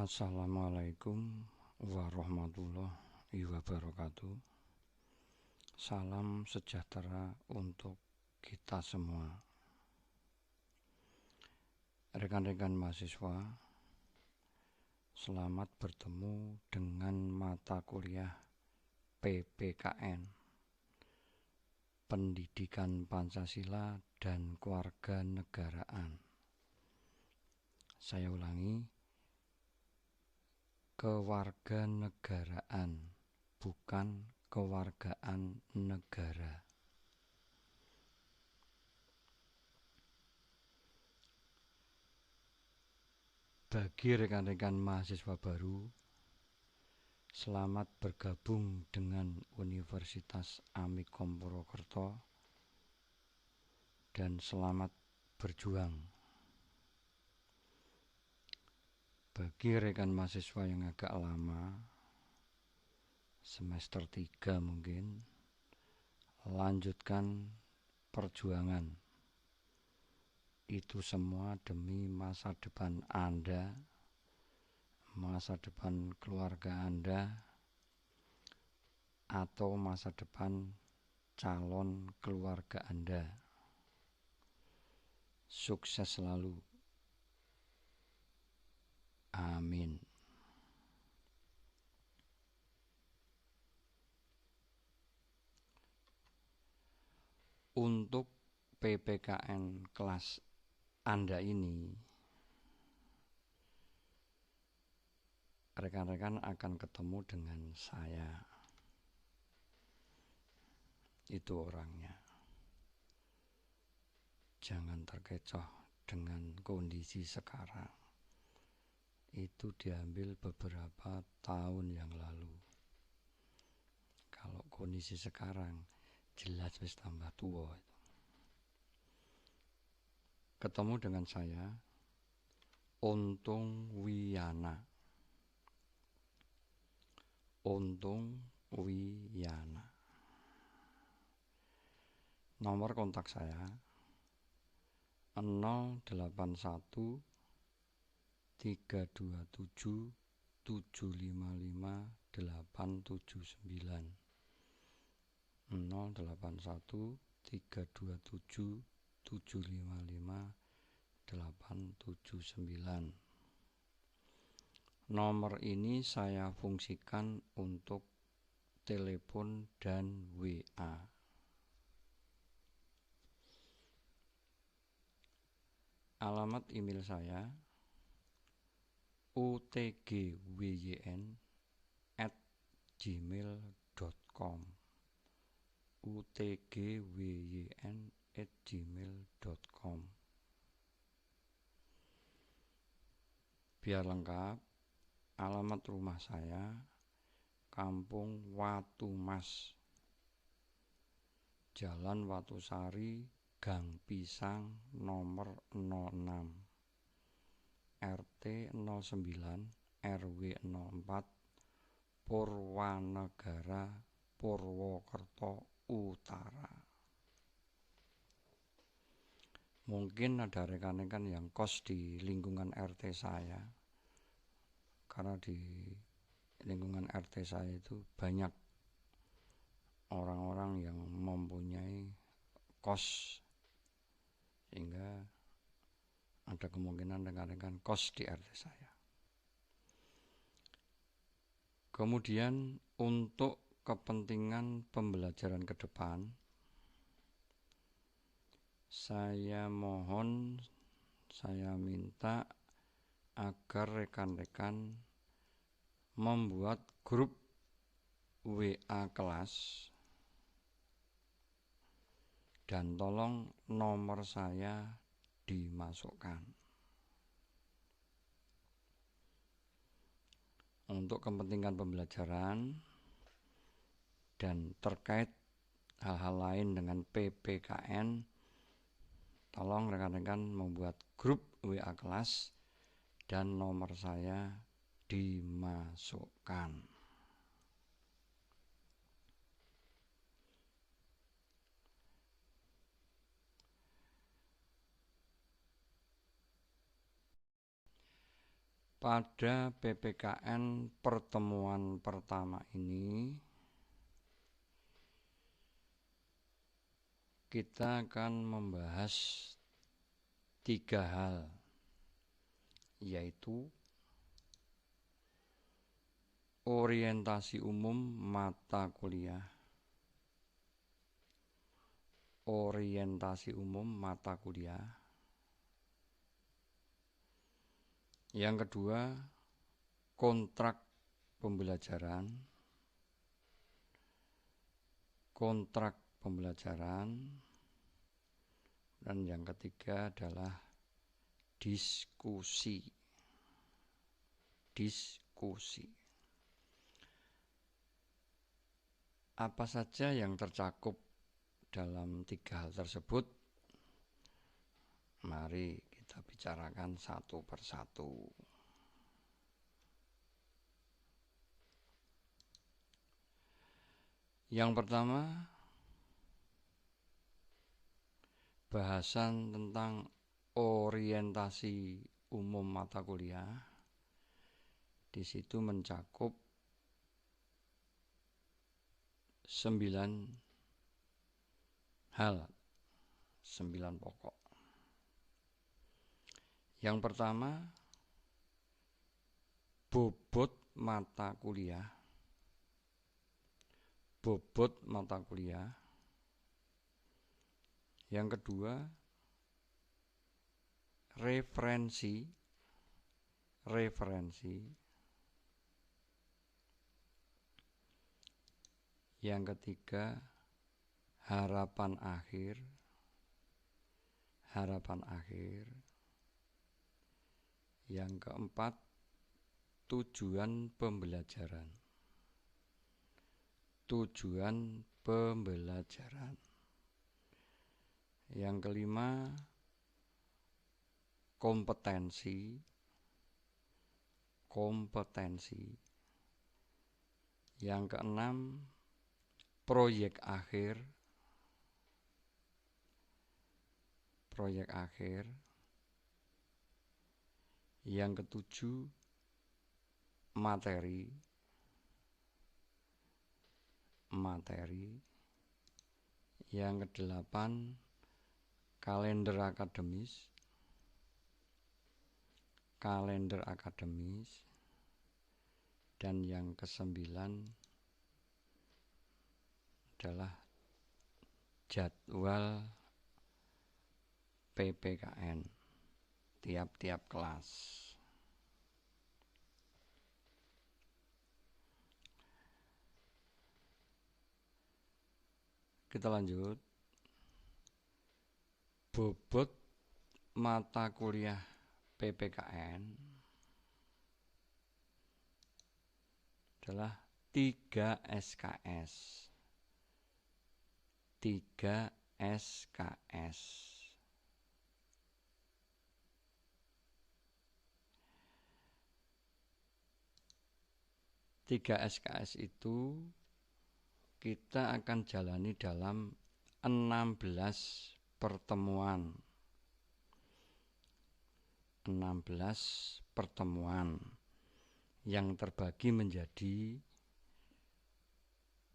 Assalamualaikum warahmatullahi wabarakatuh. Salam sejahtera untuk kita semua. Rekan-rekan mahasiswa, selamat bertemu dengan mata kuliah PPKN, Pendidikan Pancasila dan Kewarganegaraan. Saya ulangi, kewarganegaraan, bukan kewargaan negara. Bagi rekan-rekan mahasiswa baru, selamat bergabung dengan Universitas Amikom Purwokerto dan selamat berjuang. Bagi rekan mahasiswa yang agak lama, semester 3 mungkin, lanjutkan perjuangan. Itu semua demi masa depan Anda, masa depan keluarga Anda, atau masa depan calon keluarga Anda. Sukses selalu. Amin. Untuk PPKN kelas Anda ini, rekan-rekan akan ketemu dengan saya. Itu orangnya. Jangan terkecoh dengan kondisi sekarang. Itu diambil beberapa tahun yang lalu. Kalau kondisi sekarang jelas wis tambah tua. Ketemu dengan saya, Untung Wiyana. Untung Wiyana. Nomor kontak saya 081 327 755 879 081 327 755 879. Nomor ini saya fungsikan untuk telepon dan WA. Alamat email saya utgwyn@gmail.com utgwyn@gmail.com. Biar lengkap, alamat rumah saya Kampung Watumas, Jalan Watusari, Gang Pisang nomor 06, RT 09, RW 04, Purwanegara, Purwokerto Utara. Mungkin ada rekan-rekan yang kos di lingkungan RT saya, karena di lingkungan RT saya itu banyak orang-orang yang mempunyai kos, sehingga ada kemungkinan rekan-rekan kos di RT saya. Kemudian untuk kepentingan pembelajaran ke depan, saya minta agar rekan-rekan membuat grup WA kelas dan tolong nomor saya dimasukkan. Untuk kepentingan pembelajaran dan terkait hal-hal lain dengan PPKN, tolong rekan-rekan membuat grup WA kelas dan nomor saya dimasukkan. Pada PPKN pertemuan pertama ini kita akan membahas 3 hal, yaitu orientasi umum mata kuliah, yang kedua kontrak pembelajaran, dan yang ketiga adalah diskusi. Apa saja yang tercakup dalam 3 hal tersebut? Mari kita bicarakan satu persatu. Yang pertama, bahasan tentang orientasi umum mata kuliah. Di situ mencakup 9 hal, 9 pokok. Yang pertama, bobot mata kuliah. Yang kedua, referensi. Yang ketiga, harapan akhir. Yang keempat, tujuan pembelajaran. Yang kelima, kompetensi. Yang keenam, proyek akhir. Yang ketujuh, materi. Yang kedelapan, kalender akademis. Dan yang kesembilan adalah jadwal PPKN tiap-tiap kelas. Kita lanjut. Bobot mata kuliah PPKN adalah 3 SKS. 3 SKS itu kita akan jalani dalam 16 pertemuan. 16 pertemuan yang terbagi menjadi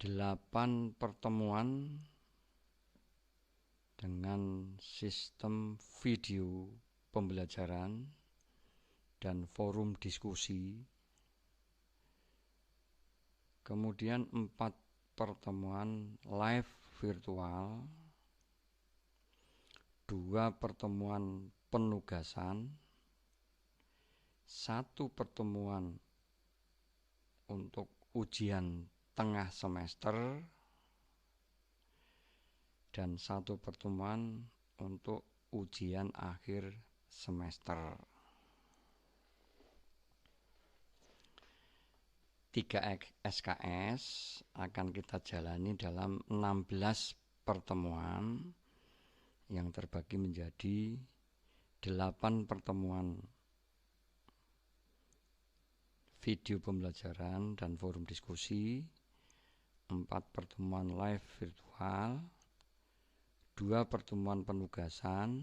8 pertemuan dengan sistem video pembelajaran dan forum diskusi. Kemudian 4 pertemuan live virtual, 2 pertemuan penugasan, 1 pertemuan untuk ujian tengah semester, dan 1 pertemuan untuk ujian akhir semester. 3 SKS akan kita jalani dalam 16 pertemuan yang terbagi menjadi 8 pertemuan video pembelajaran dan forum diskusi, 4 pertemuan live virtual, 2 pertemuan penugasan,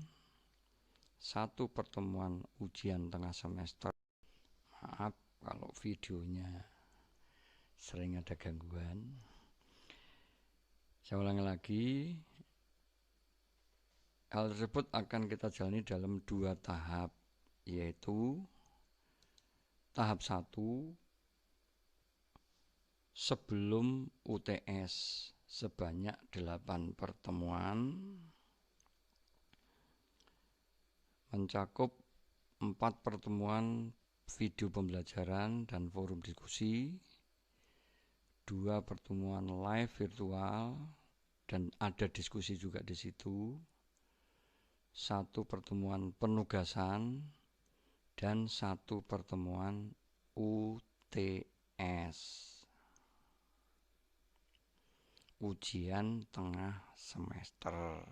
1 pertemuan ujian tengah semester. kalau videonya sering ada gangguan. Saya ulangi lagi, hal tersebut akan kita jalani dalam 2 tahap, yaitu tahap 1 sebelum UTS sebanyak 8 pertemuan, mencakup 4 pertemuan video pembelajaran dan forum diskusi, 2 pertemuan live virtual dan ada diskusi juga di situ, 1 pertemuan penugasan, dan 1 pertemuan UTS, ujian tengah semester.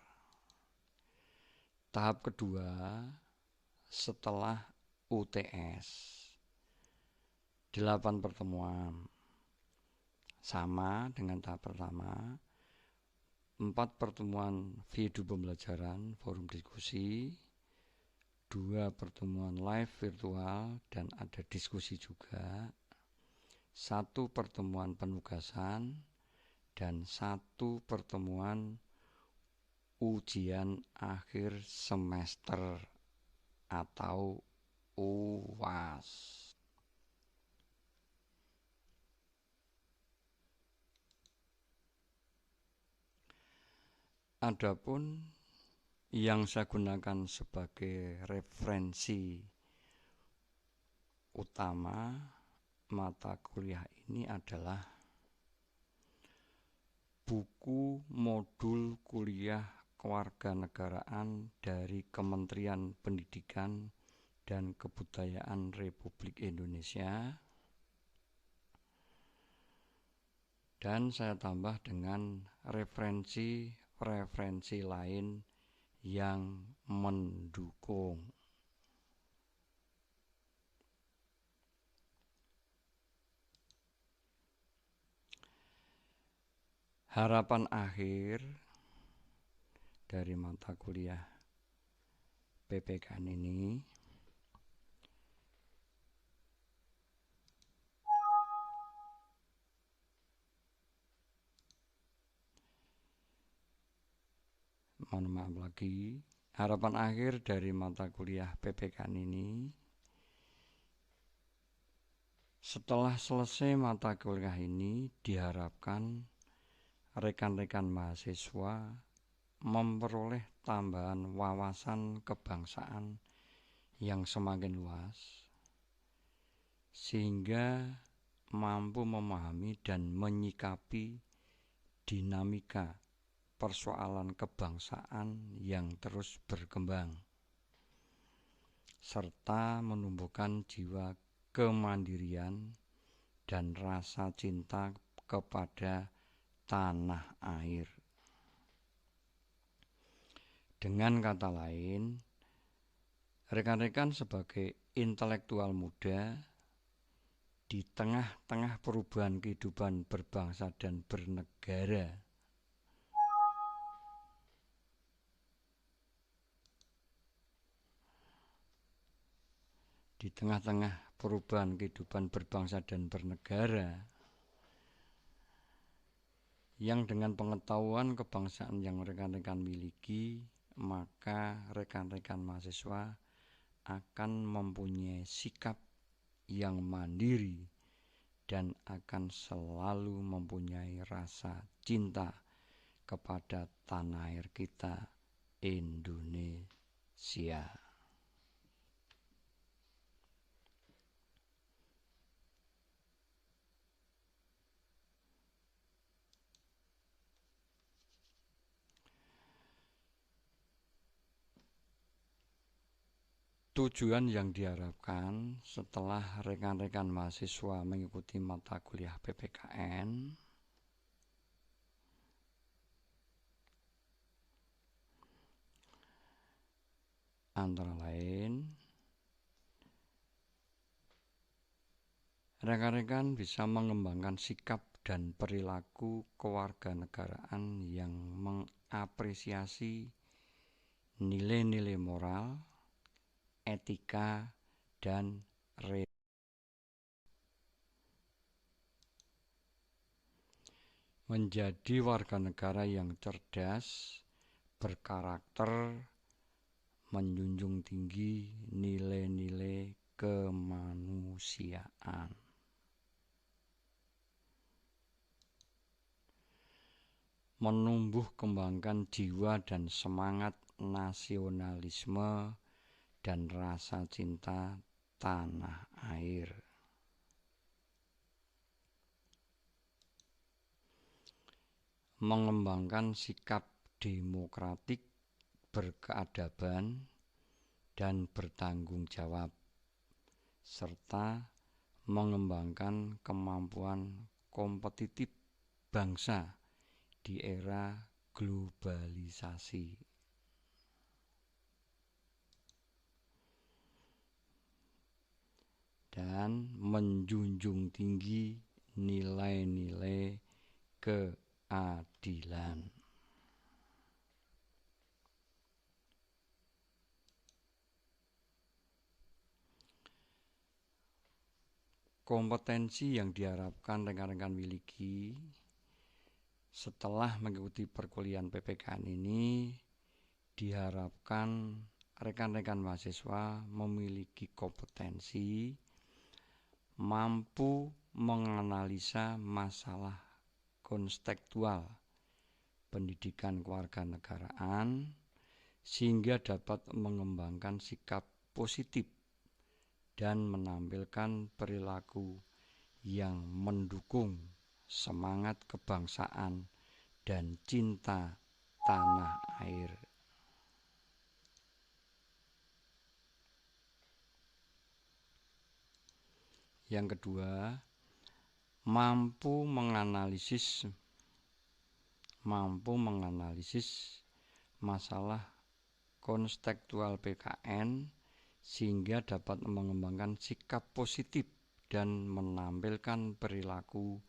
Tahap kedua setelah UTS 8 pertemuan, sama dengan tahap pertama, 4 pertemuan video pembelajaran forum diskusi, 2 pertemuan live virtual dan ada diskusi juga, 1 pertemuan penugasan, dan 1 pertemuan ujian akhir semester atau UAS. Adapun yang saya gunakan sebagai referensi utama mata kuliah ini adalah buku modul kuliah kewarganegaraan dari Kementerian Pendidikan dan Kebudayaan Republik Indonesia, dan saya tambah dengan referensi lain yang mendukung. Harapan akhir dari mata kuliah PPKN ini harapan akhir dari mata kuliah PPKN ini, setelah selesai mata kuliah ini diharapkan rekan-rekan mahasiswa memperoleh tambahan wawasan kebangsaan yang semakin luas, sehingga mampu memahami dan menyikapi dinamika persoalan kebangsaan yang terus berkembang, serta menumbuhkan jiwa kemandirian dan rasa cinta kepada tanah air. Dengan kata lain, rekan-rekan sebagai intelektual muda di tengah-tengah perubahan kehidupan berbangsa dan bernegara, di tengah-tengah perubahan kehidupan berbangsa dan bernegara, yang dengan pengetahuan kebangsaan yang rekan-rekan miliki, maka rekan-rekan mahasiswa akan mempunyai sikap yang mandiri dan akan selalu mempunyai rasa cinta kepada tanah air kita, Indonesia. Tujuan yang diharapkan setelah rekan-rekan mahasiswa mengikuti mata kuliah PPKN antara lain, rekan-rekan bisa mengembangkan sikap dan perilaku kewarganegaraan yang mengapresiasi nilai-nilai moral, etika, dan menjadi warga negara yang cerdas, berkarakter, menjunjung tinggi nilai-nilai kemanusiaan. Menumbuh kembangkan jiwa dan semangat nasionalisme dan rasa cinta tanah air. Mengembangkan sikap demokratik, berkeadaban, dan bertanggung jawab, serta mengembangkan kemampuan kompetitif bangsa di era globalisasi. Dan menjunjung tinggi nilai-nilai keadilan. Kompetensi yang diharapkan rekan-rekan miliki setelah mengikuti perkuliahan PPKN ini, diharapkan rekan-rekan mahasiswa memiliki kompetensi mampu menganalisa masalah kontekstual pendidikan kewarganegaraan sehingga dapat mengembangkan sikap positif dan menampilkan perilaku yang mendukung semangat kebangsaan dan cinta tanah air. Yang kedua, mampu menganalisis masalah kontekstual PKN sehingga dapat mengembangkan sikap positif dan menampilkan perilaku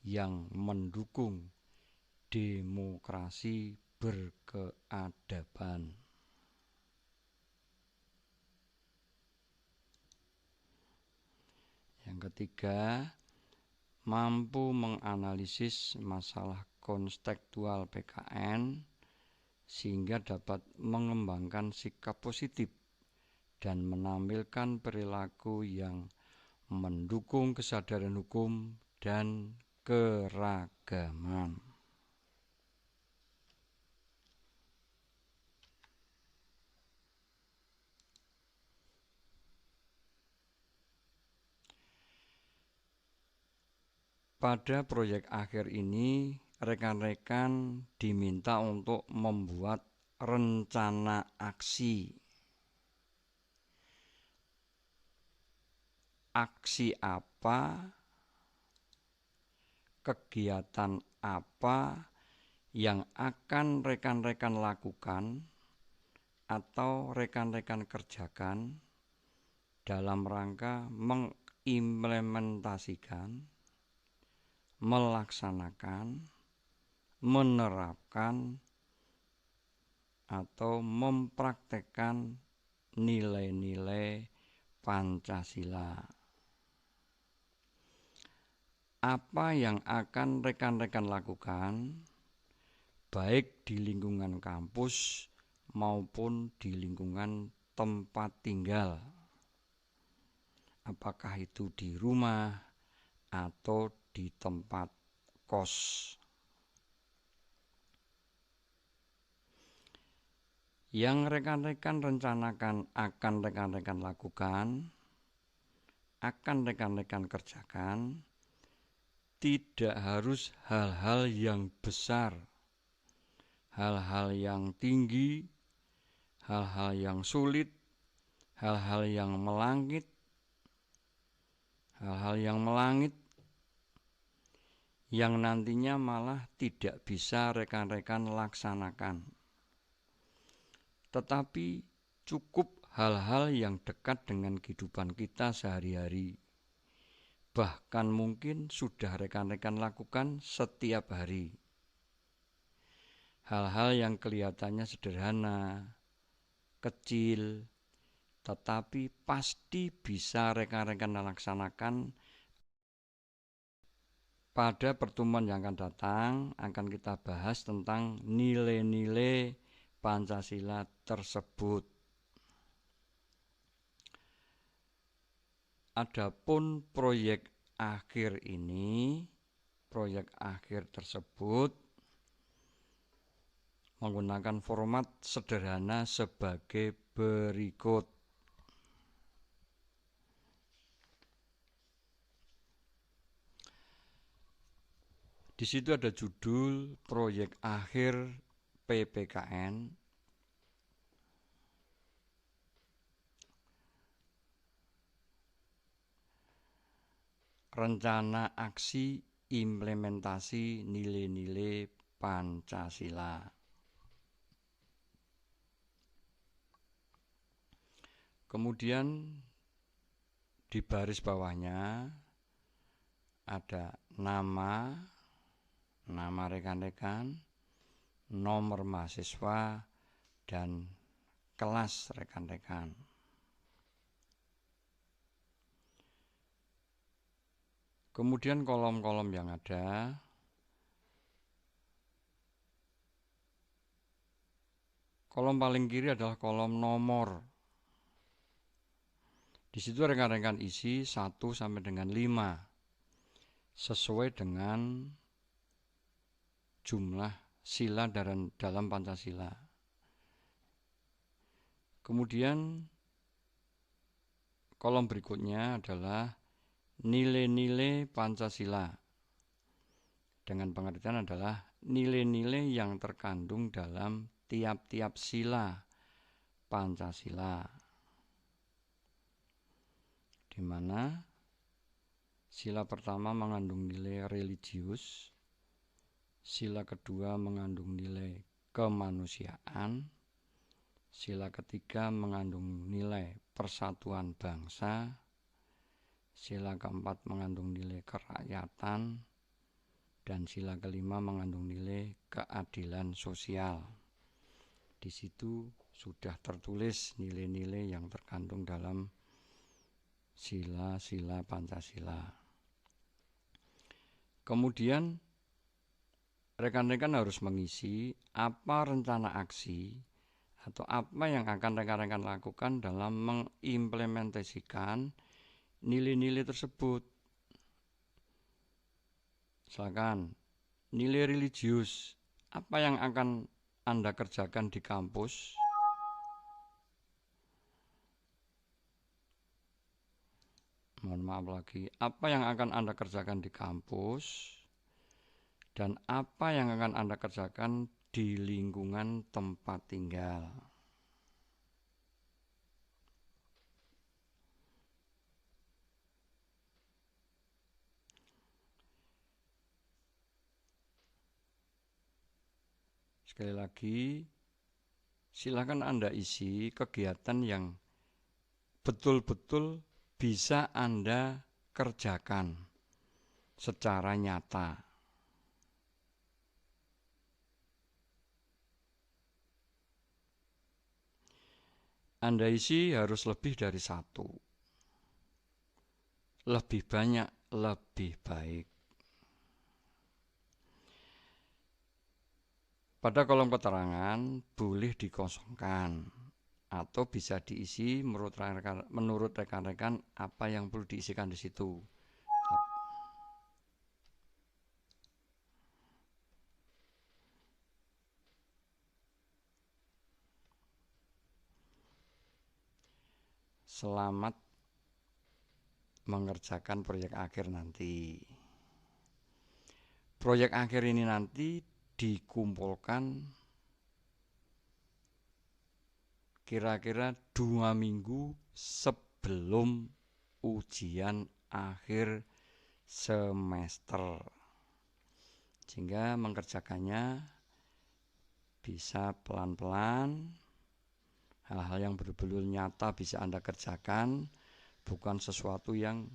yang mendukung demokrasi berkeadaban. Yang ketiga, mampu menganalisis masalah kontekstual PKN sehingga dapat mengembangkan sikap positif dan menampilkan perilaku yang mendukung kesadaran hukum dan keragaman. Pada proyek akhir ini, rekan-rekan diminta untuk membuat rencana aksi. Aksi apa, kegiatan apa yang akan rekan-rekan lakukan atau rekan-rekan kerjakan dalam rangka mengimplementasikan, melaksanakan, menerapkan, atau mempraktekkan nilai-nilai Pancasila. Apa yang akan rekan-rekan lakukan, baik di lingkungan kampus maupun di lingkungan tempat tinggal, apakah itu di rumah atau di tempat kos. Yang rekan-rekan rencanakan akan rekan-rekan lakukan, akan rekan-rekan kerjakan, tidak harus hal-hal yang besar, hal-hal yang tinggi, hal-hal yang sulit, hal-hal yang melangit, yang nantinya malah tidak bisa rekan-rekan laksanakan. Tetapi cukup hal-hal yang dekat dengan kehidupan kita sehari-hari. Bahkan mungkin sudah rekan-rekan lakukan setiap hari. Hal-hal yang kelihatannya sederhana, kecil, tetapi pasti bisa rekan-rekan laksanakan Pada pertemuan yang akan datang akan kita bahas tentang nilai-nilai Pancasila tersebut. Adapun proyek akhir tersebut menggunakan format sederhana sebagai berikut. Di situ ada judul proyek akhir PPKN, rencana aksi implementasi nilai-nilai Pancasila. Kemudian di baris bawahnya ada nama rekan-rekan, nomor mahasiswa, dan kelas rekan-rekan. Kemudian kolom-kolom yang ada kolom paling kiri adalah kolom nomor. Di situ rekan-rekan isi 1 sampai dengan 5 sesuai dengan jumlah sila dalam Pancasila. Kemudian kolom berikutnya adalah nilai-nilai Pancasila. Dengan pengertian adalah nilai-nilai yang terkandung dalam tiap-tiap sila Pancasila, di mana sila pertama mengandung nilai religius, sila kedua mengandung nilai kemanusiaan, sila ketiga mengandung nilai persatuan bangsa, sila keempat mengandung nilai kerakyatan, dan sila kelima mengandung nilai keadilan sosial. Di situ sudah tertulis nilai-nilai yang terkandung dalam sila-sila Pancasila. Kemudian rekan-rekan harus mengisi apa rencana aksi atau apa yang akan rekan-rekan lakukan dalam mengimplementasikan nilai-nilai tersebut. Misalkan nilai religius, apa yang akan Anda kerjakan di kampus? Mohon maaf lagi, apa yang akan Anda kerjakan di kampus dan apa yang akan Anda kerjakan di lingkungan tempat tinggal. Sekali lagi, silakan Anda isi kegiatan yang betul-betul bisa Anda kerjakan secara nyata. Anda isi harus lebih dari 1. Lebih banyak, lebih baik. Pada kolom keterangan boleh dikosongkan atau bisa diisi menurut rekan-rekan apa yang perlu diisikan di situ. Selamat mengerjakan proyek akhir nanti. Proyek akhir ini nanti dikumpulkan kira-kira 2 minggu sebelum ujian akhir semester, sehingga mengerjakannya bisa pelan-pelan. Hal-hal yang betul-betul nyata bisa Anda kerjakan, bukan sesuatu yang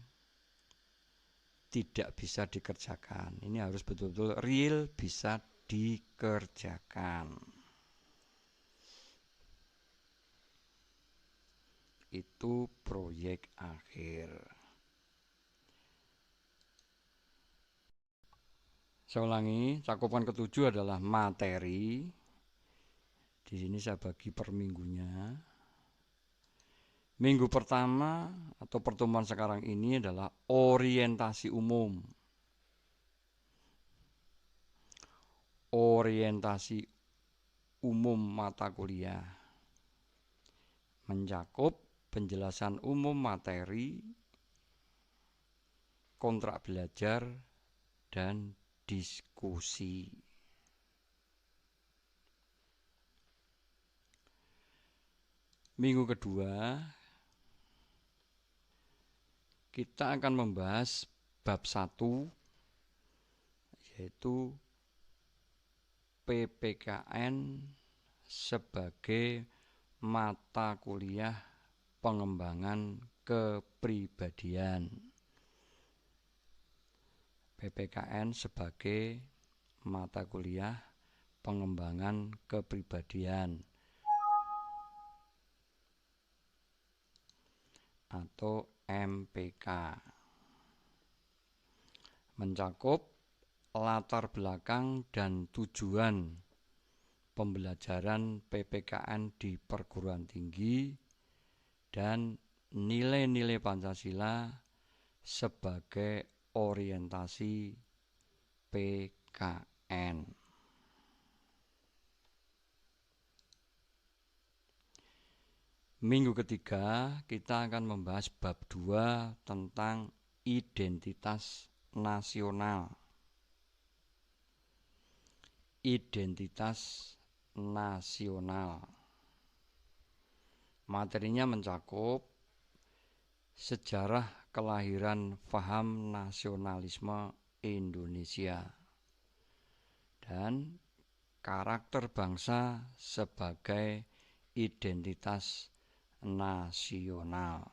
tidak bisa dikerjakan. Ini harus betul-betul real bisa dikerjakan. Itu proyek akhir. Saya ulangi, cakupan ketujuh adalah materi. Di sini saya bagi per minggunya. Minggu pertama atau pertemuan sekarang ini adalah orientasi umum. Orientasi umum mata kuliah mencakup penjelasan umum materi, kontrak belajar, dan diskusi. Minggu kedua, kita akan membahas bab 1, yaitu PPKN sebagai mata kuliah pengembangan kepribadian. PPKN sebagai mata kuliah pengembangan kepribadian atau MPK, mencakup latar belakang dan tujuan pembelajaran PPKN di perguruan tinggi dan nilai-nilai Pancasila sebagai orientasi PKN. Minggu ketiga kita akan membahas bab 2 tentang identitas nasional. Identitas nasional. Materinya mencakup sejarah kelahiran paham nasionalisme Indonesia dan karakter bangsa sebagai identitas nasional.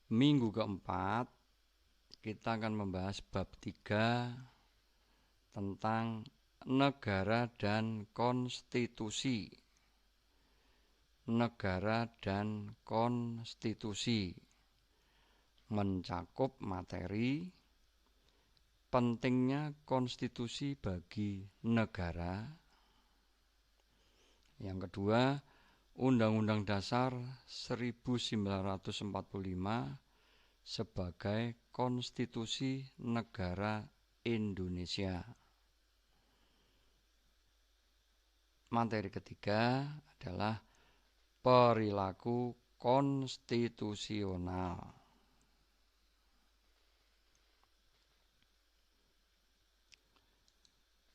Minggu keempat kita akan membahas bab 3 tentang negara dan konstitusi. Negara dan konstitusi mencakup materi pentingnya konstitusi bagi negara. Yang kedua, Undang-Undang Dasar 1945 sebagai konstitusi negara Indonesia. Materi ketiga adalah perilaku konstitusional.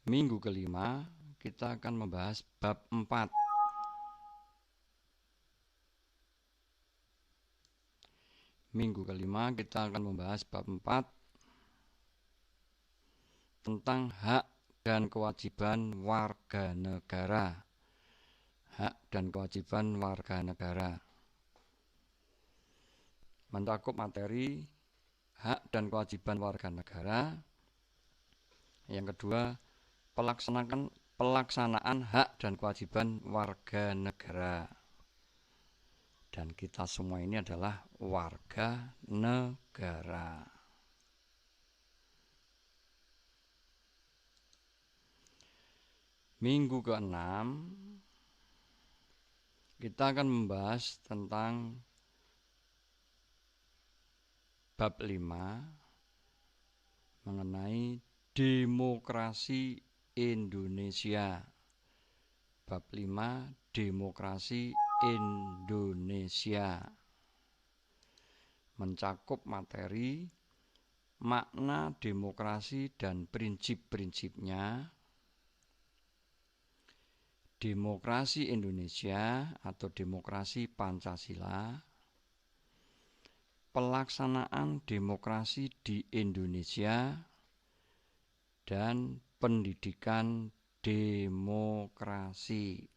Minggu kelima kita akan membahas bab 4. Minggu kelima kita akan membahas bab 4 tentang hak dan kewajiban warga negara. Hak dan kewajiban warga negara mencakup materi hak dan kewajiban warga negara. Yang kedua, pelaksanaan hak dan kewajiban warga negara. Dan kita semua ini adalah warga negara. Minggu ke-6 kita akan membahas tentang bab 5 mengenai demokrasi Indonesia. Bab 5 demokrasi Indonesia mencakup materi makna demokrasi dan prinsip-prinsipnya. Demokrasi Indonesia atau demokrasi Pancasila, pelaksanaan demokrasi di Indonesia, dan pendidikan demokrasi.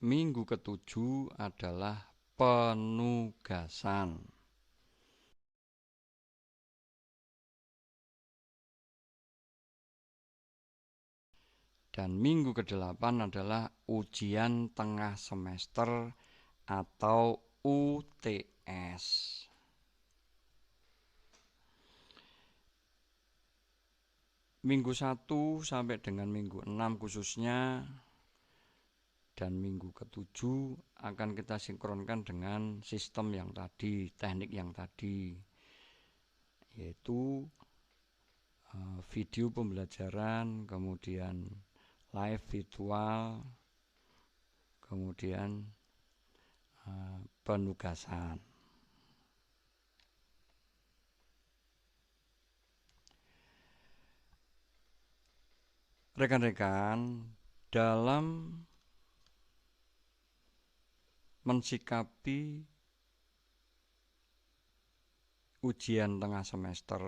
Minggu ke-7 adalah penugasan. Dan minggu ke-8 adalah ujian tengah semester atau UTS. Minggu 1 sampai dengan minggu 6 khususnya dan minggu ke-7 akan kita sinkronkan dengan sistem yang tadi, teknik yang tadi, yaitu video pembelajaran, kemudian live virtual, kemudian penugasan. Rekan-rekan, dalam mensikapi ujian tengah semester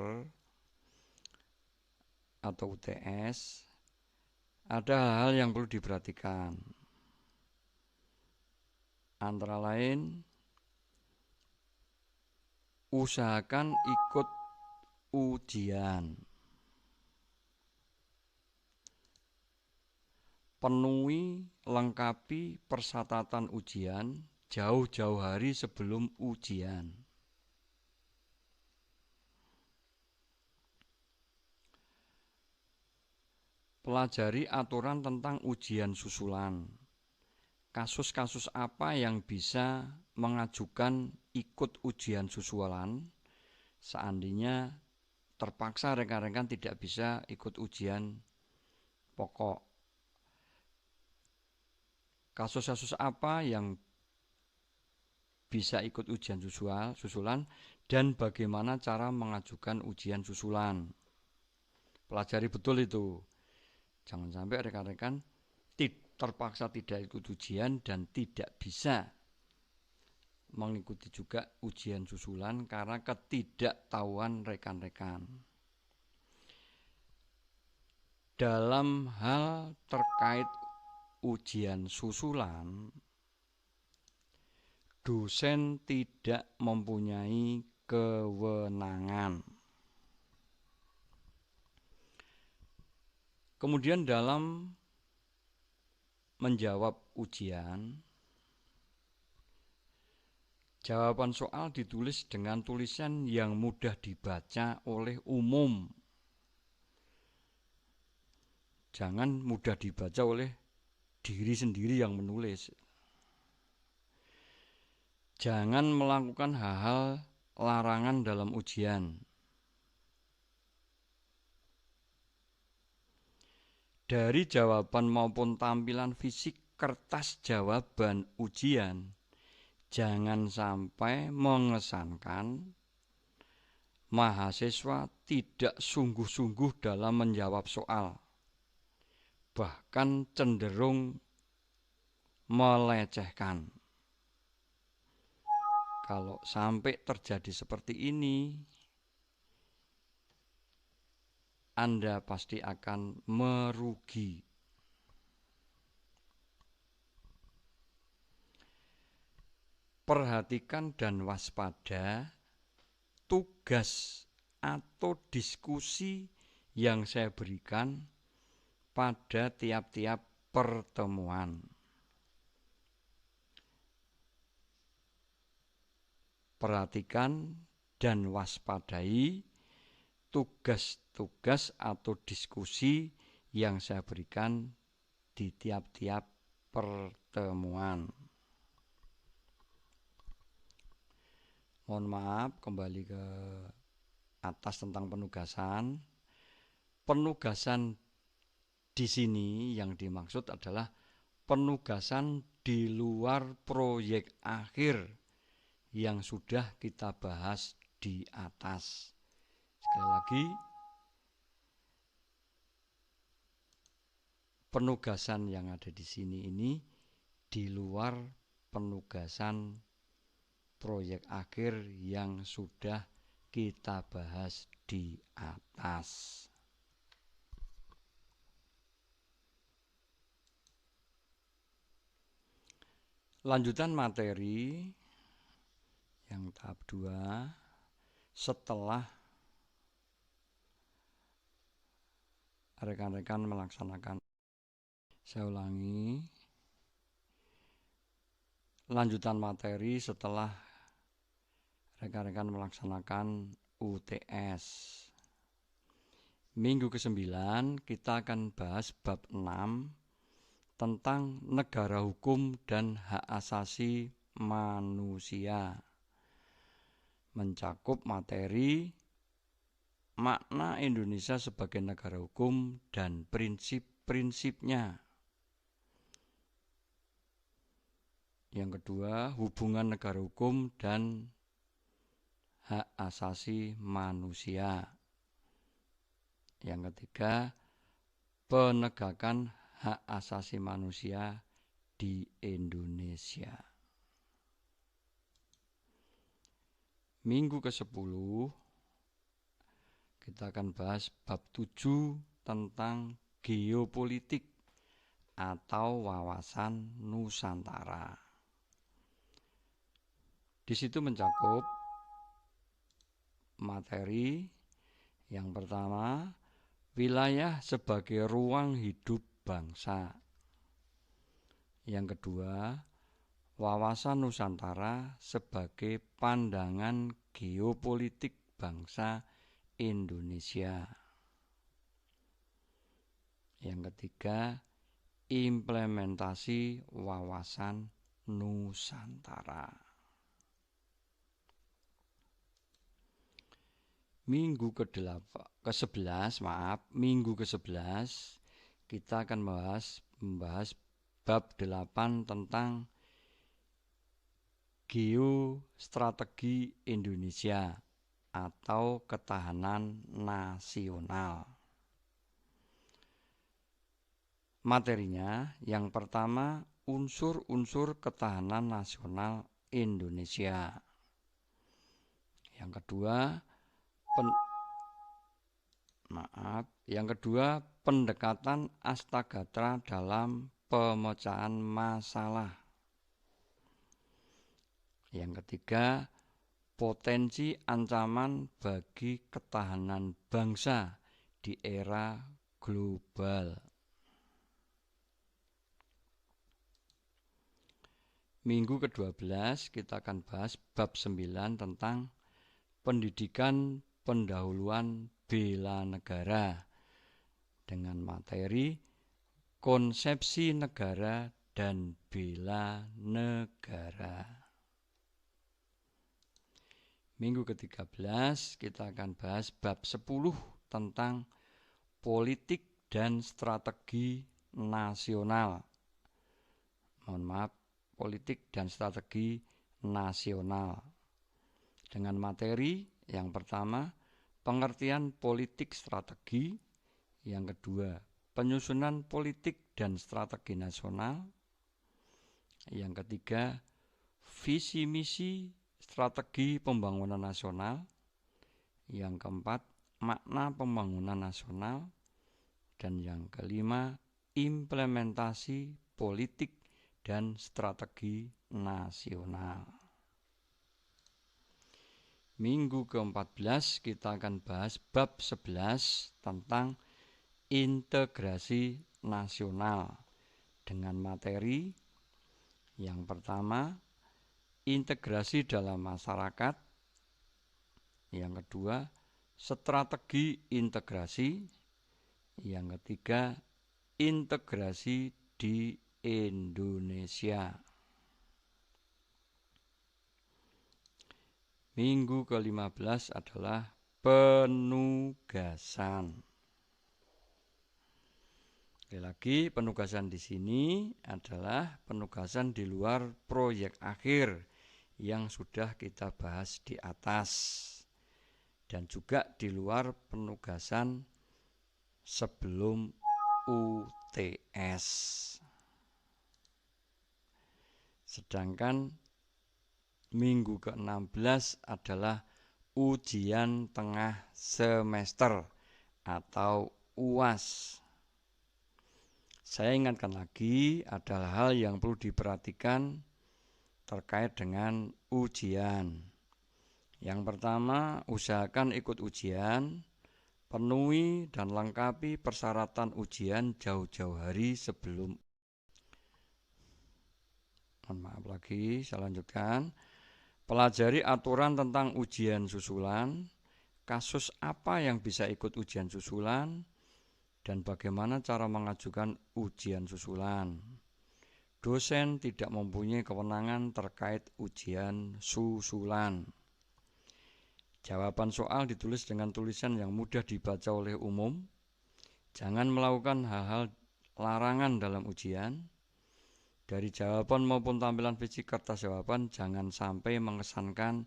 atau UTS, ada hal-hal yang perlu diperhatikan. Antara lain, usahakan ikut ujian. Penuhi, lengkapi persyaratan ujian jauh-jauh hari sebelum ujian. Pelajari aturan tentang ujian susulan. Kasus-kasus apa yang bisa mengajukan ikut ujian susulan seandainya terpaksa rekan-rekan tidak bisa ikut ujian pokok. Kasus-kasus apa yang bisa ikut ujian susulan dan bagaimana cara mengajukan ujian susulan. Pelajari betul itu. Jangan sampai rekan-rekan terpaksa tidak ikut ujian dan tidak bisa mengikuti juga ujian susulan karena ketidaktahuan rekan-rekan. Dalam hal terkait ujian susulan, dosen tidak mempunyai kewenangan. Kemudian dalam menjawab ujian, jawaban soal ditulis dengan tulisan yang mudah dibaca oleh umum. Jangan mudah dibaca oleh diri sendiri yang menulis. Jangan melakukan hal-hal larangan dalam ujian. Dari jawaban maupun tampilan fisik kertas jawaban ujian, jangan sampai mengesankan mahasiswa tidak sungguh-sungguh dalam menjawab soal, bahkan cenderung melecehkan. Kalau sampai terjadi seperti ini, Anda pasti akan merugi. Perhatikan dan waspada tugas atau diskusi yang saya berikan pada tiap-tiap pertemuan. Perhatikan dan waspadai tugas-tugas atau diskusi yang saya berikan di tiap-tiap pertemuan. Mohon maaf, kembali ke atas tentang penugasan. Penugasan di sini yang dimaksud adalah penugasan di luar proyek akhir yang sudah kita bahas di atas. Sekali lagi, penugasan yang ada di sini ini di luar penugasan proyek akhir yang sudah kita bahas di atas. Lanjutan materi yang tahap 2 setelah rekan-rekan melaksanakan Saya ulangi. Lanjutan materi setelah rekan-rekan melaksanakan UTS. Minggu ke-9 kita akan bahas bab 6 tentang negara hukum dan hak asasi manusia. Mencakup materi makna Indonesia sebagai negara hukum dan prinsip-prinsipnya. Yang kedua, hubungan negara hukum dan hak asasi manusia. Yang ketiga, penegakan hak asasi manusia di Indonesia. Minggu ke-10 kita akan bahas bab 7 tentang geopolitik atau wawasan Nusantara. Di situ mencakup materi yang pertama, wilayah sebagai ruang hidup bangsa. Yang kedua, wawasan Nusantara sebagai pandangan geopolitik bangsa Indonesia. Yang ketiga, implementasi wawasan Nusantara. Minggu ke-11 kita akan membahas bab 8 tentang geostrategi Indonesia atau ketahanan nasional. Materinya yang pertama, unsur-unsur ketahanan nasional Indonesia. Yang kedua, pendekatan Astagatra dalam pemecahan masalah. Yang ketiga, potensi ancaman bagi ketahanan bangsa di era global. Minggu ke-12 kita akan bahas bab 9 tentang pendidikan pendahuluan bela negara dengan materi konsepsi negara dan bela negara. Minggu ke-13 kita akan bahas bab 10 tentang politik dan strategi nasional. Politik dan strategi nasional. Dengan materi yang pertama, pengertian politik strategi. Yang kedua, penyusunan politik dan strategi nasional. Yang ketiga, visi misi strategi pembangunan nasional. Yang keempat, makna pembangunan nasional. Dan yang kelima, implementasi politik dan strategi nasional. Minggu ke-14 kita akan bahas bab 11 tentang integrasi nasional dengan materi yang pertama, integrasi dalam masyarakat. Yang kedua, strategi integrasi. Yang ketiga, integrasi di Indonesia. Minggu ke-15 adalah penugasan. Sekali lagi, penugasan di sini adalah penugasan di luar proyek akhir yang sudah kita bahas di atas, dan juga di luar penugasan sebelum UTS. Sedangkan minggu ke-16 adalah ujian tengah semester atau UAS. Saya ingatkan lagi, ada hal yang perlu diperhatikan terkait dengan ujian. Yang pertama, usahakan ikut ujian Penuhi dan lengkapi persyaratan ujian jauh-jauh hari sebelum. Maaf lagi, saya lanjutkan. Pelajari aturan tentang ujian susulan, kasus apa yang bisa ikut ujian susulan, dan bagaimana cara mengajukan ujian susulan. Dosen tidak mempunyai kewenangan terkait ujian susulan. Jawaban soal ditulis dengan tulisan yang mudah dibaca oleh umum. Jangan melakukan hal-hal larangan dalam ujian. Dari jawaban maupun tampilan fisik kertas jawaban jangan sampai mengesankan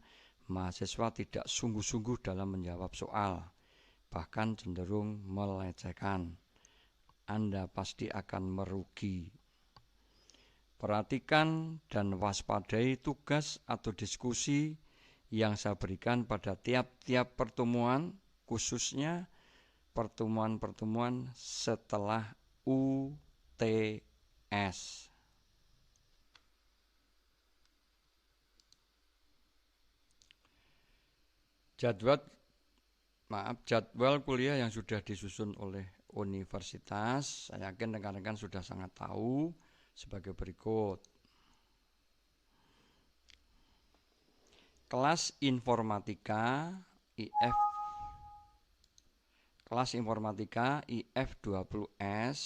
mahasiswa tidak sungguh-sungguh dalam menjawab soal, bahkan cenderung melecehkan. Anda pasti akan merugi. Perhatikan dan waspadai tugas atau diskusi yang saya berikan pada tiap-tiap pertemuan, khususnya pertemuan-pertemuan setelah UTS. Jadwal kuliah yang sudah disusun oleh universitas, saya yakin rekan-rekan sudah sangat tahu sebagai berikut. Kelas informatika IF 20S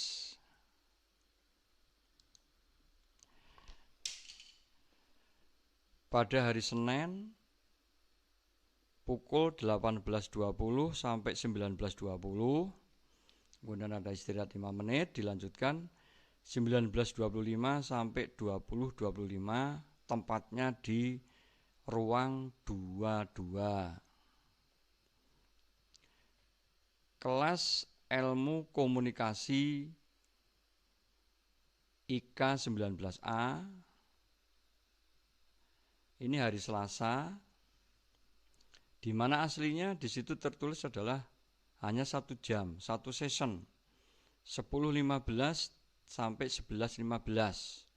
pada hari Senin pukul 18.20 sampai 19.20. Kemudian ada istirahat 5 menit, dilanjutkan 19.25 sampai 20.25, tempatnya di ruang 22. Kelas ilmu komunikasi IK 19A, ini hari Selasa, di mana aslinya di situ tertulis adalah hanya 1 jam, 1 session, 10.15 sampai 11.15.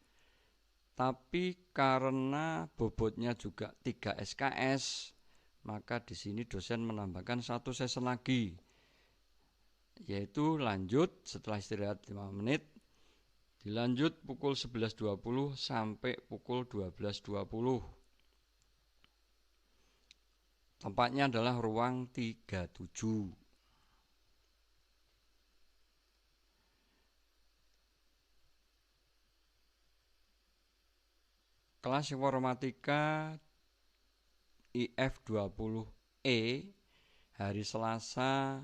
Tapi karena bobotnya juga 3 SKS, maka di sini dosen menambahkan 1 session lagi, yaitu lanjut setelah istirahat 5 menit, dilanjut pukul 11.20 sampai pukul 12.20. Tempatnya adalah ruang 37. Kelas informatika IF 20E hari Selasa,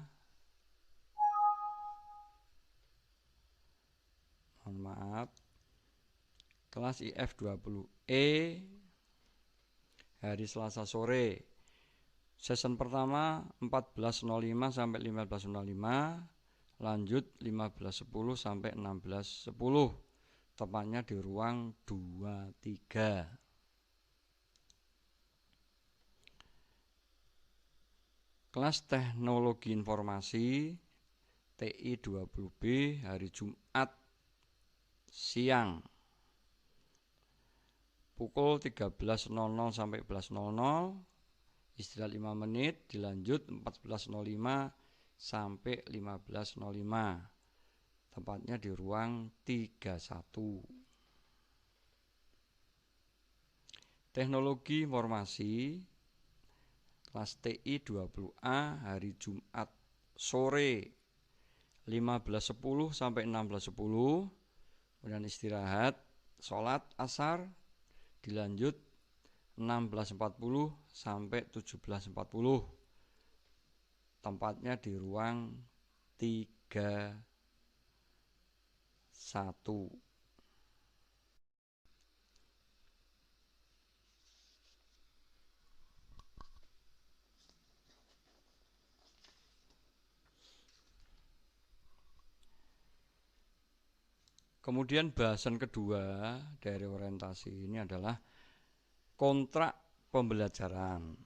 kelas IF 20E hari Selasa sore. Session pertama 14.05 sampai 15.05, lanjut 15.10 sampai 16.10. Tepatnya di ruang 23. Kelas teknologi informasi TI 20B hari Jumat siang pukul 13.00 sampai 14.00, istirahat 5 menit, dilanjut 14.05 sampai 15.05. Tempatnya di ruang 31. Teknologi informasi kelas TI 20A hari Jumat sore 15.10 sampai 16.10. Kemudian istirahat, sholat asar, dilanjut 16.40 sampai 17.40. Tempatnya di ruang 31. Kemudian bahasan kedua dari orientasi ini adalah kontrak pembelajaran.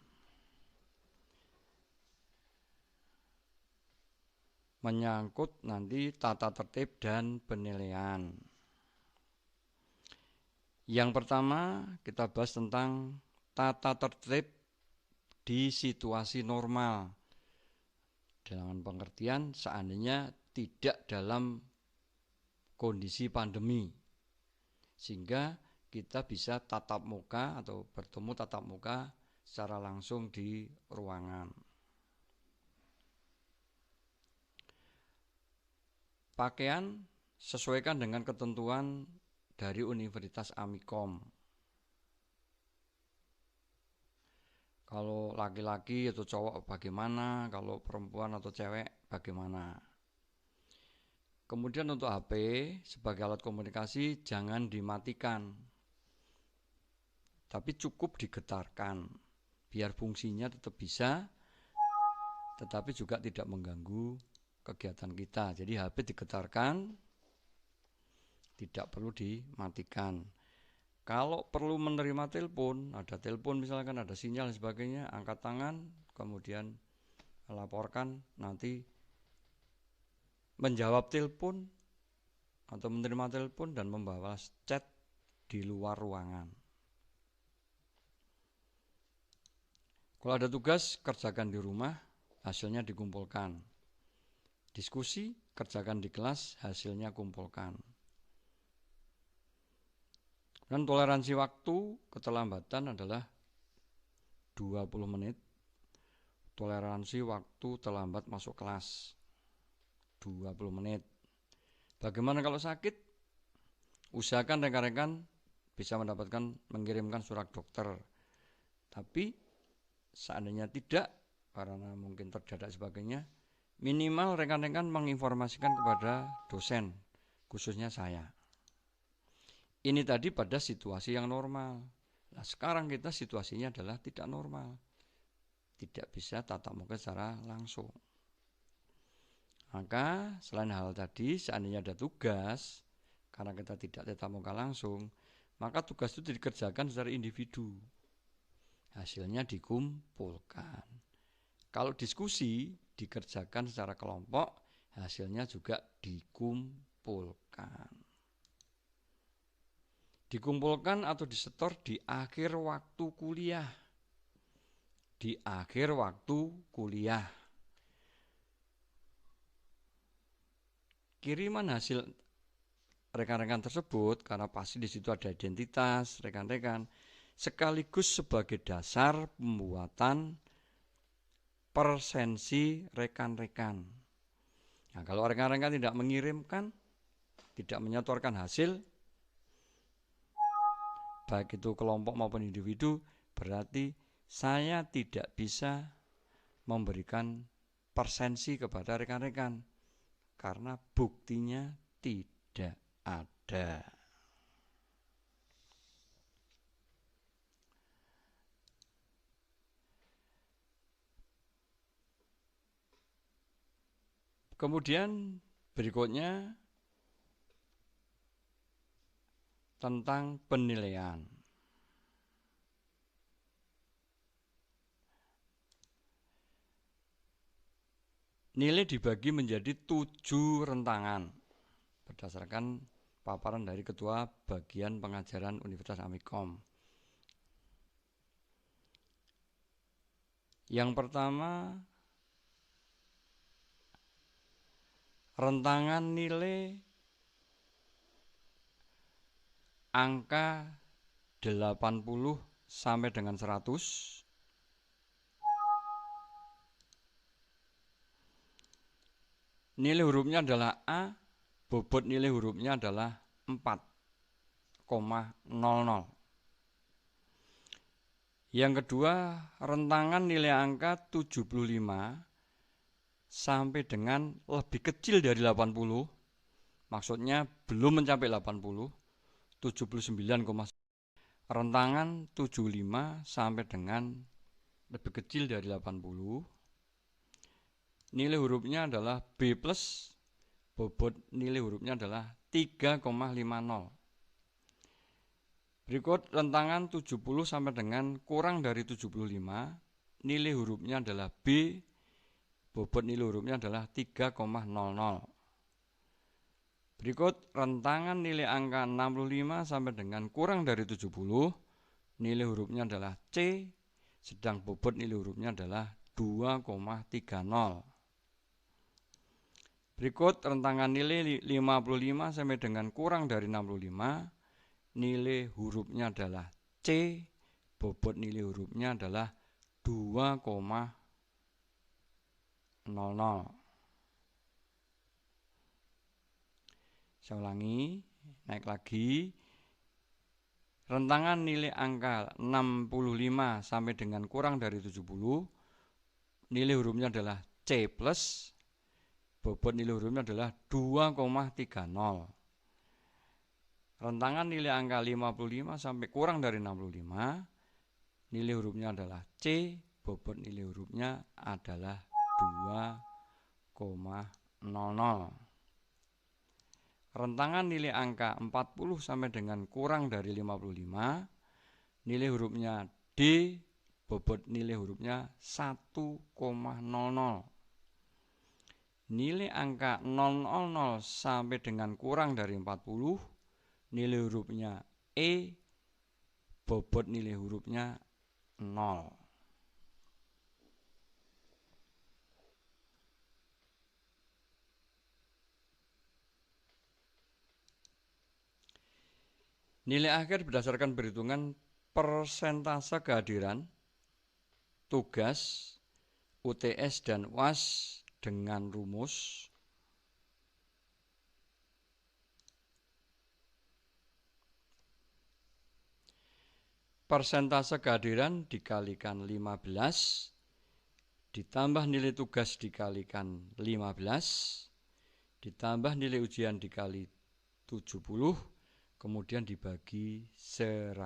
Menyangkut nanti tata tertib dan penilaian. Yang pertama kita bahas tentang tata tertib di situasi normal. Dengan pengertian seandainya tidak dalam kondisi pandemi, sehingga kita bisa tatap muka atau bertemu tatap muka secara langsung di ruangan. Pakaian sesuaikan dengan ketentuan dari Universitas Amikom. Kalau laki-laki atau cowok bagaimana, kalau perempuan atau cewek bagaimana. Kemudian untuk HP sebagai alat komunikasi jangan dimatikan, tapi cukup digetarkan biar fungsinya tetap bisa, tetapi juga tidak mengganggu kegiatan kita. Jadi HP digetarkan, tidak perlu dimatikan. Kalau perlu menerima telepon, ada telepon misalkan, ada sinyal dan sebagainya, angkat tangan, kemudian laporkan, nanti menjawab telepon atau menerima telepon dan membalas chat di luar ruangan. Kalau ada tugas, kerjakan di rumah, hasilnya dikumpulkan. Diskusi, kerjakan di kelas, hasilnya kumpulkan. Dan toleransi waktu keterlambatan adalah 20 menit. Toleransi waktu terlambat masuk kelas 20 menit. Bagaimana kalau sakit? Usahakan rekan-rekan bisa mengirimkan surat dokter. Tapi seandainya tidak, karena mungkin terdadak sebagainya, minimal rekan-rekan menginformasikan kepada dosen, khususnya saya. Ini tadi pada situasi yang normal. Nah, sekarang kita situasinya adalah tidak normal. Tidak bisa tatap muka secara langsung. Maka selain hal tadi, seandainya ada tugas, karena kita tidak tatap muka langsung, maka tugas itu dikerjakan secara individu. Hasilnya dikumpulkan. Kalau diskusi dikerjakan secara kelompok, hasilnya juga dikumpulkan. Dikumpulkan atau disetor di akhir waktu kuliah. Di akhir waktu kuliah. Kiriman hasil rekan-rekan tersebut, karena pasti di situ ada identitas rekan-rekan, sekaligus sebagai dasar pembuatan persensi rekan-rekan. Nah, kalau rekan-rekan tidak mengirimkan, tidak menyetorkan hasil, baik itu kelompok maupun individu, berarti saya tidak bisa memberikan persensi kepada rekan-rekan karena buktinya tidak ada. Kemudian berikutnya tentang penilaian. Nilai dibagi menjadi 7 rentangan berdasarkan paparan dari Ketua Bagian Pengajaran Universitas Amikom. Yang pertama, rentangan nilai angka 80 sampai dengan 100. Nilai hurufnya adalah A, bobot nilai hurufnya adalah 4,00. Yang kedua, rentangan nilai angka 75 sampai dengan lebih kecil dari 80. Maksudnya belum mencapai 80, 79, rentangan 75 sampai dengan lebih kecil dari 80. Nilai hurufnya adalah B+, bobot nilai hurufnya adalah 3,50. Berikut rentangan 70 sampai dengan kurang dari 75, nilai hurufnya adalah B, bobot nilai hurufnya adalah 3,00. Berikut rentangan nilai angka 65 sampai dengan kurang dari 70, nilai hurufnya adalah C, sedang bobot nilai hurufnya adalah 2,30. Berikut rentangan nilai 55 sampai dengan kurang dari 65. Nilai hurufnya adalah C, bobot nilai hurufnya adalah 2,00. Saya ulangi, naik lagi. Rentangan nilai angka 65 sampai dengan kurang dari 70. Nilai hurufnya adalah C plus, bobot nilai hurufnya adalah 2,30. Rentangan nilai angka 55 sampai kurang dari 65. Nilai hurufnya adalah C, bobot nilai hurufnya adalah 2,00. Rentangan nilai angka 40 sampai dengan kurang dari 55. Nilai hurufnya D, bobot nilai hurufnya 1,00. Nilai angka 000 sampai dengan kurang dari 40. Nilai hurufnya E, bobot nilai hurufnya 0. Nilai akhir berdasarkan perhitungan persentase kehadiran, tugas, UTS dan UAS dengan rumus persentase kehadiran dikalikan 15 ditambah nilai tugas dikalikan 15 ditambah nilai ujian dikali 70 kemudian dibagi 100.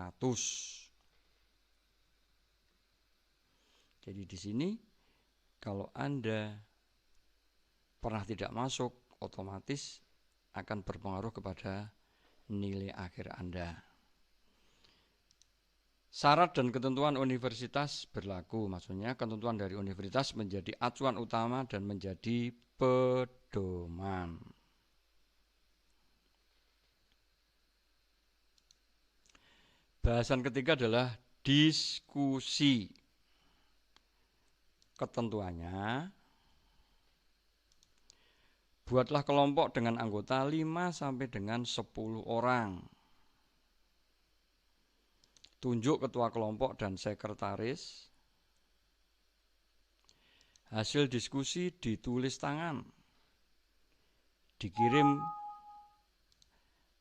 Jadi di sini kalau Anda pernah tidak masuk, otomatis akan berpengaruh kepada nilai akhir Anda. Syarat dan ketentuan universitas berlaku, maksudnya ketentuan dari universitas menjadi acuan utama dan menjadi pedoman. Bahasan ketiga adalah diskusi. Ketentuannya, buatlah kelompok dengan anggota 5 sampai dengan 10 orang. Tunjuk ketua kelompok dan sekretaris. Hasil diskusi ditulis tangan.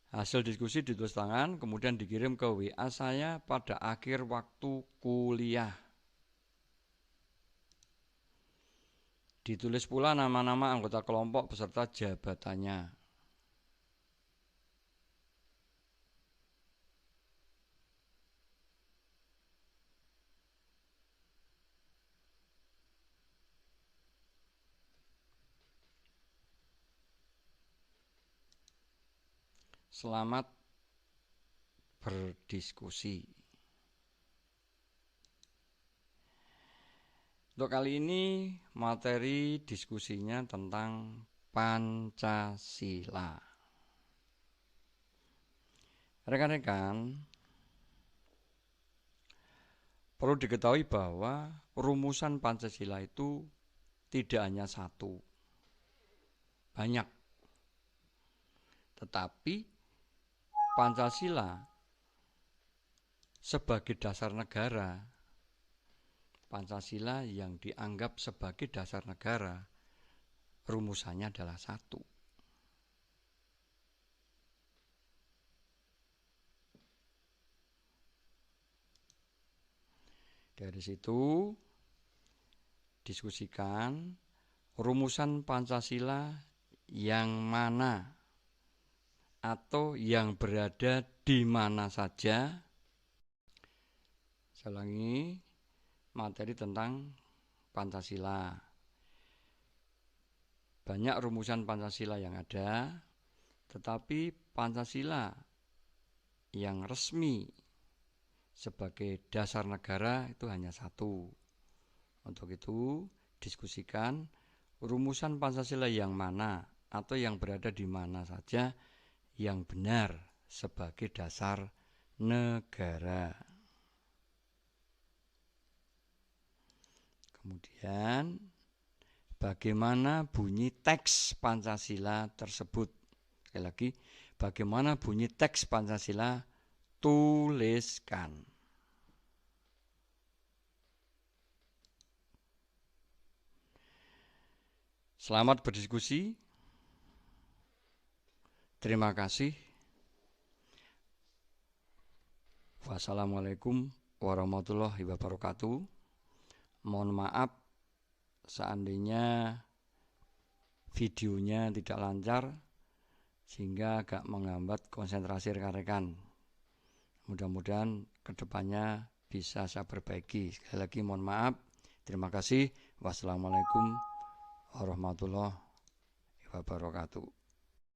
Hasil diskusi ditulis tangan, kemudian dikirim ke WA saya pada akhir waktu kuliah. Ditulis pula nama-nama anggota kelompok beserta jabatannya. Selamat berdiskusi. Untuk kali ini materi diskusinya tentang Pancasila. Rekan-rekan, perlu diketahui bahwa rumusan Pancasila itu tidak hanya satu, banyak. Tetapi Pancasila sebagai dasar negara, Pancasila yang dianggap sebagai dasar negara, rumusannya adalah satu. Dari situ diskusikan rumusan Pancasila yang mana atau yang berada di mana saja. Saya ulangi, materi tentang Pancasila. Banyak rumusan Pancasila yang ada, tetapi Pancasila yang resmi sebagai dasar negara itu hanya satu. Untuk itu, diskusikan rumusan Pancasila yang mana atau yang berada di mana saja yang benar sebagai dasar negara. Kemudian bagaimana bunyi teks Pancasila tersebut. Sekali lagi, bagaimana bunyi teks Pancasila, tuliskan. Selamat berdiskusi. Terima kasih. Wassalamualaikum warahmatullahi wabarakatuh. Mohon maaf seandainya videonya tidak lancar sehingga agak menghambat konsentrasi rekan-rekan. Mudah-mudahan kedepannya bisa saya perbaiki. Sekali lagi mohon maaf. Terima kasih. Wassalamualaikum warahmatullahi wabarakatuh.